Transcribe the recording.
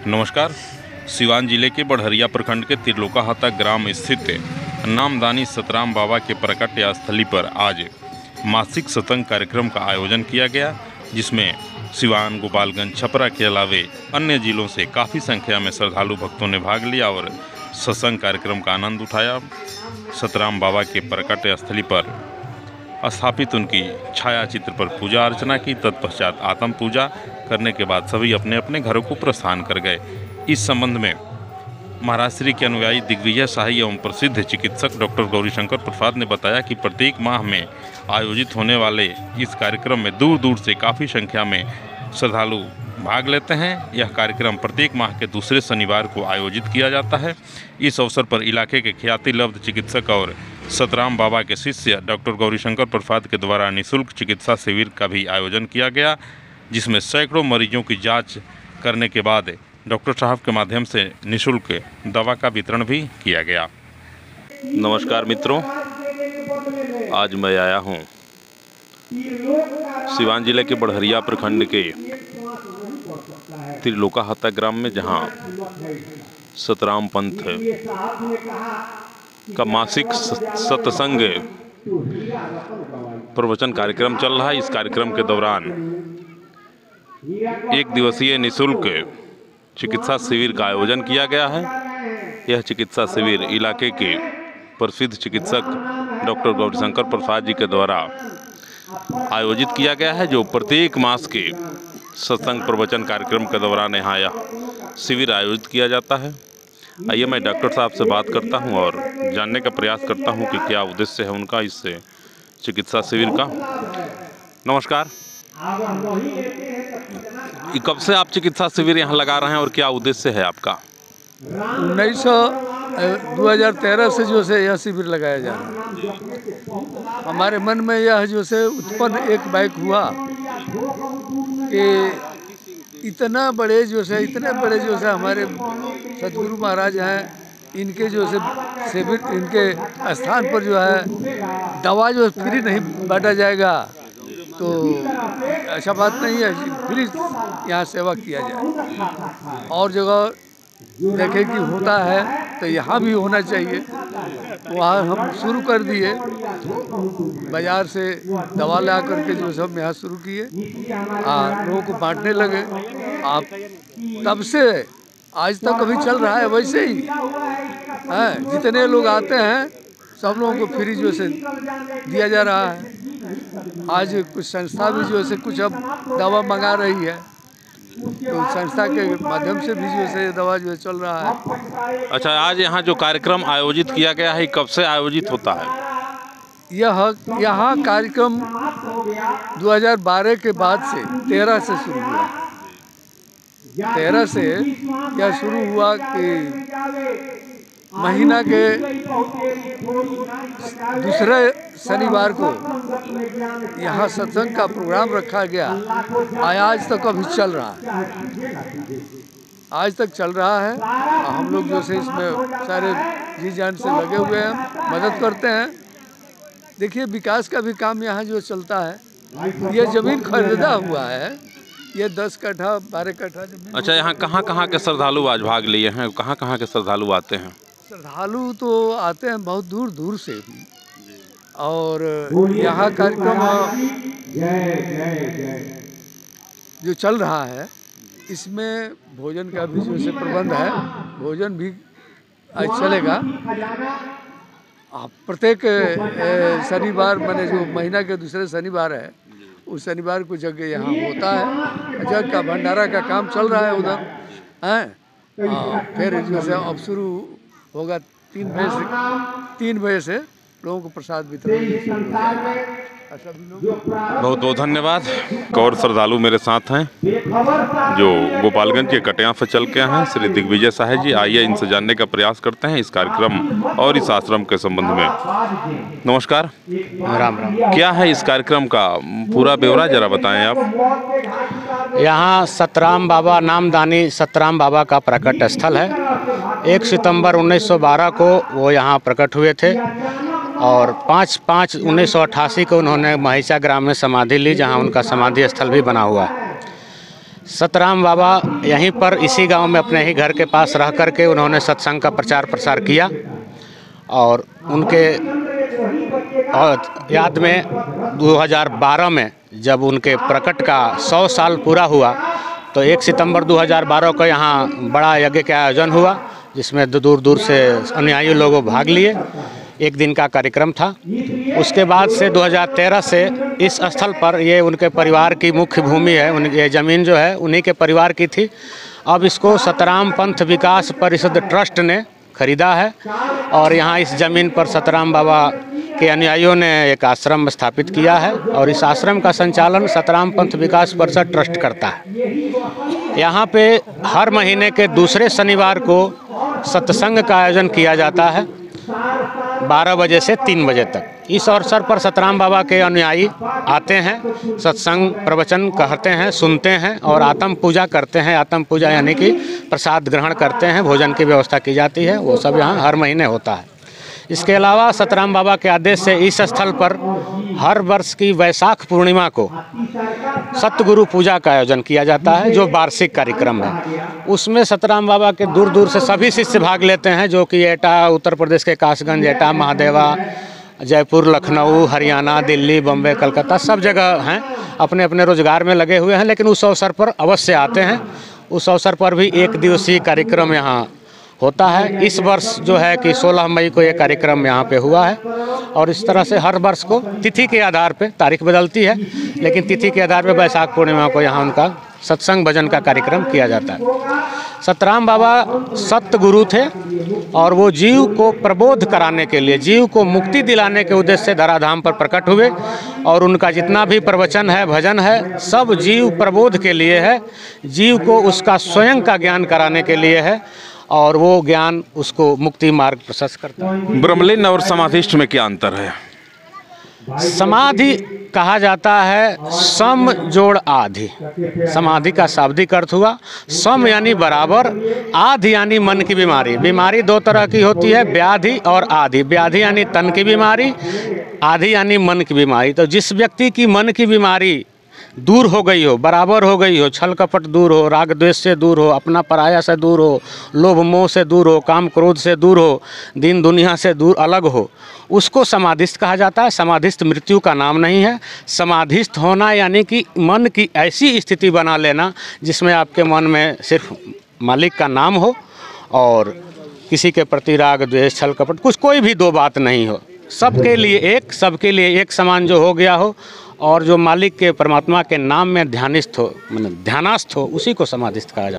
नमस्कार। सिवान जिले के बढ़हरिया प्रखंड के त्रिलोकाहाता ग्राम स्थित नामदानी सतराम बाबा के प्रकट स्थली पर आज मासिक सत्संग कार्यक्रम का आयोजन किया गया, जिसमें सिवान, गोपालगंज, छपरा के अलावे अन्य जिलों से काफ़ी संख्या में श्रद्धालु भक्तों ने भाग लिया और सत्संग कार्यक्रम का आनंद उठाया। सतराम बाबा के प्रकट स्थली पर स्थापित उनकी छाया चित्र पर पूजा अर्चना की। तत्पश्चात आत्म पूजा करने के बाद सभी अपने अपने घरों को प्रस्थान कर गए। इस संबंध में महाराज श्री के अनुयायी दिग्विजय शाही एवं प्रसिद्ध चिकित्सक डॉक्टर गौरीशंकर प्रसाद ने बताया कि प्रत्येक माह में आयोजित होने वाले इस कार्यक्रम में दूर दूर से काफ़ी संख्या में श्रद्धालु भाग लेते हैं। यह कार्यक्रम प्रत्येक माह के दूसरे शनिवार को आयोजित किया जाता है। इस अवसर पर इलाके के ख्याति लब्ध चिकित्सक और सतराम बाबा के शिष्य डॉक्टर गौरीशंकर प्रसाद के द्वारा निःशुल्क चिकित्सा शिविर का भी आयोजन किया गया, जिसमें सैकड़ों मरीजों की जांच करने के बाद डॉक्टर साहब के माध्यम से निःशुल्क दवा का वितरण भी किया गया। नमस्कार मित्रों, आज मैं आया हूँ सिवान जिले के बढ़हरिया प्रखंड के त्रिलोकाहाता ग्राम में, जहाँ सतराम पंथ का मासिक सत्संग प्रवचन कार्यक्रम चल रहा है। इस कार्यक्रम के दौरान एक दिवसीय निःशुल्क चिकित्सा शिविर का आयोजन किया गया है। यह चिकित्सा शिविर इलाके के प्रसिद्ध चिकित्सक डॉक्टर गौरीशंकर प्रसाद जी के द्वारा आयोजित किया गया है, जो प्रत्येक मास के सत्संग प्रवचन कार्यक्रम के दौरान यहाँ यह शिविर आयोजित किया जाता है। आइए मैं डॉक्टर साहब से बात करता हूँ और जानने का प्रयास करता हूँ कि क्या उद्देश्य है उनका इस चिकित्सा शिविर का। नमस्कार, कब से आप चिकित्सा शिविर यहाँ लगा रहे हैं और क्या उद्देश्य है आपका? 2013 से जो से यह शिविर लगाया जा रहा है। हमारे मन में यह जो से उत्पन्न एक बाइक हुआ कि इतने बड़े जो से हमारे सतगुरु महाराज हैं, इनके जो से शिविर, इनके स्थान पर जो है दवा जो फ्री नहीं बांटा जाएगा तो ऐसा बात नहीं है। फ्री यहाँ सेवा किया जाए और जगह देखें कि होता है तो यहाँ भी होना चाहिए। वहाँ हम शुरू कर दिए, बाज़ार से दवा ला करके जो सब यहाँ शुरू किए, लोगों को बांटने लगे। आप तब से आज तक अभी चल रहा है वैसे ही है। जितने लोग आते हैं सब लोगों को फ्री जो से दिया जा रहा है। आज कुछ संस्था भी जो से कुछ अब दवा मंगा रही है, तो संस्था के माध्यम से भी जो से दवा जो चल रहा है। अच्छा, आज यहाँ जो कार्यक्रम आयोजित किया गया है, कब से आयोजित होता है? यहाँ कार्यक्रम 2012 के बाद से 13 से शुरू हुआ। 13 से क्या शुरू हुआ कि महीना के दूसरे शनिवार को यहाँ सत्संग का प्रोग्राम रखा गया। आज तक अभी चल रहा है, आज तक चल रहा है। हम लोग जो से इसमें सारे जी जान से लगे हुए हैं, मदद करते हैं। देखिए, विकास का भी काम यहाँ जो चलता है। ये ज़मीन खरीदा हुआ है, ये 10 कट्ठा 12 कट्ठा जमीन। अच्छा, यहाँ कहाँ के श्रद्धालु आज भाग लिए हैं? कहाँ के श्रद्धालु आते हैं? श्रद्धालु तो आते हैं बहुत दूर दूर से भी। और यहाँ कार्यक्रम जो चल रहा है, इसमें भोजन का भी जो से प्रबंध है। भोजन भी आज चलेगा। प्रत्येक शनिवार, मैंने जो महीना के दूसरे शनिवार है, उस शनिवार को जगह यहाँ होता है। जग का भंडारा का काम चल रहा है उधर हैं। फिर जो से अब शुरू होगा 3 बजे से लोगों को प्रसाद वितरण। बहुत बहुत धन्यवाद। और श्रद्धालु मेरे साथ हैं जो गोपालगंज के कटिया से चल के हैं, श्री दिग्विजय शाही जी। आइए इनसे जानने का प्रयास करते हैं इस कार्यक्रम और इस आश्रम के संबंध में। नमस्कार। राम राम। क्या है इस कार्यक्रम का पूरा ब्यौरा जरा बताएं आप। यहाँ सतराम बाबा, नामदानी सतराम बाबा का प्रकट स्थल है। 1 सितंबर 1912 को वो यहाँ प्रकट हुए थे और 5/5/1988 को उन्होंने महिषा ग्राम में समाधि ली, जहाँ उनका समाधि स्थल भी बना हुआ है। सतराम बाबा यहीं पर इसी गांव में अपने ही घर के पास रह कर के उन्होंने सत्संग का प्रचार प्रसार किया और उनके याद में 2012 में जब उनके प्रकट का 100 साल पूरा हुआ तो 1 सितंबर 2012 को यहाँ बड़ा यज्ञ का आयोजन हुआ, जिसमें दूर दूर से अनुयायी लोगों भाग लिए। एक दिन का कार्यक्रम था। उसके बाद से 2013 से इस स्थल पर ये उनके परिवार की मुख्य भूमि है, ये ज़मीन जो है उन्हीं के परिवार की थी। अब इसको सतराम पंथ विकास परिषद ट्रस्ट ने खरीदा है और यहाँ इस ज़मीन पर सतराम बाबा के अनुयायियों ने एक आश्रम स्थापित किया है और इस आश्रम का संचालन सतराम पंथ विकास परिषद ट्रस्ट करता है। यहाँ पे हर महीने के दूसरे शनिवार को सत्संग का आयोजन किया जाता है 12 बजे से 3 बजे तक। इस अवसर पर सतराम बाबा के अनुयायी आते हैं, सत्संग प्रवचन कहते हैं, सुनते हैं और आत्म पूजा करते हैं। आत्म पूजा यानी कि प्रसाद ग्रहण करते हैं, भोजन की व्यवस्था की जाती है, वो सब यहाँ हर महीने होता है। इसके अलावा सतराम बाबा के आदेश से इस स्थल पर हर वर्ष की वैशाख पूर्णिमा को सतगुरु पूजा का आयोजन किया जाता है, जो वार्षिक कार्यक्रम है। उसमें सतराम बाबा के दूर दूर से सभी शिष्य भाग लेते हैं, जो कि एटा, उत्तर प्रदेश के कासगंज, एटा, महादेवा, जयपुर, लखनऊ, हरियाणा, दिल्ली, बम्बई, कलकत्ता, सब जगह हैं, अपने अपने रोजगार में लगे हुए हैं, लेकिन उस अवसर पर अवश्य आते हैं। उस अवसर पर भी 1 दिवसीय कार्यक्रम यहाँ होता है। इस वर्ष जो है कि 16 मई को ये कार्यक्रम यहाँ पे हुआ है और इस तरह से हर वर्ष को तिथि के आधार पे, तारीख बदलती है लेकिन तिथि के आधार पे वैशाख पूर्णिमा को यहाँ उनका सत्संग भजन का कार्यक्रम किया जाता है। सतराम बाबा सत्य गुरु थे और वो जीव को प्रबोध कराने के लिए, जीव को मुक्ति दिलाने के उद्देश्य से धराधाम पर प्रकट हुए और उनका जितना भी प्रवचन है, भजन है, सब जीव प्रबोध के लिए है, जीव को उसका स्वयं का ज्ञान कराने के लिए है और वो ज्ञान उसको मुक्ति मार्ग प्रशस्त करता है। ब्रह्मलीन और समाधिष्ठ में क्या अंतर है? समाधि कहा जाता है सम जोड़ आधि। समाधि का शाब्दिक अर्थ हुआ सम यानी बराबर, आधि यानी मन की बीमारी। बीमारी 2 तरह की होती है, व्याधि और आधि। व्याधि यानी तन की बीमारी, आधि यानी मन की बीमारी। तो जिस व्यक्ति की मन की बीमारी दूर हो गई हो, बराबर हो गई हो, छल कपट दूर हो, राग द्वेष से दूर हो, अपना पराया से दूर हो, लोभ मोह से दूर हो, काम क्रोध से दूर हो, दीन दुनिया से दूर अलग हो, उसको समाधिस्थ कहा जाता है। समाधिस्थ मृत्यु का नाम नहीं है। समाधिस्थ होना यानी कि मन की ऐसी स्थिति बना लेना जिसमें आपके मन में सिर्फ मालिक का नाम हो और किसी के प्रति राग द्वेष छल कपट कुछ कोई भी 2 बात नहीं हो, सबके लिए एक समान जो हो गया हो और जो मालिक के परमात्मा के नाम में ध्यानिस्थ हो, मतलब ध्यानास्थ हो, उसी को समाधिस्थ कहा जाता है।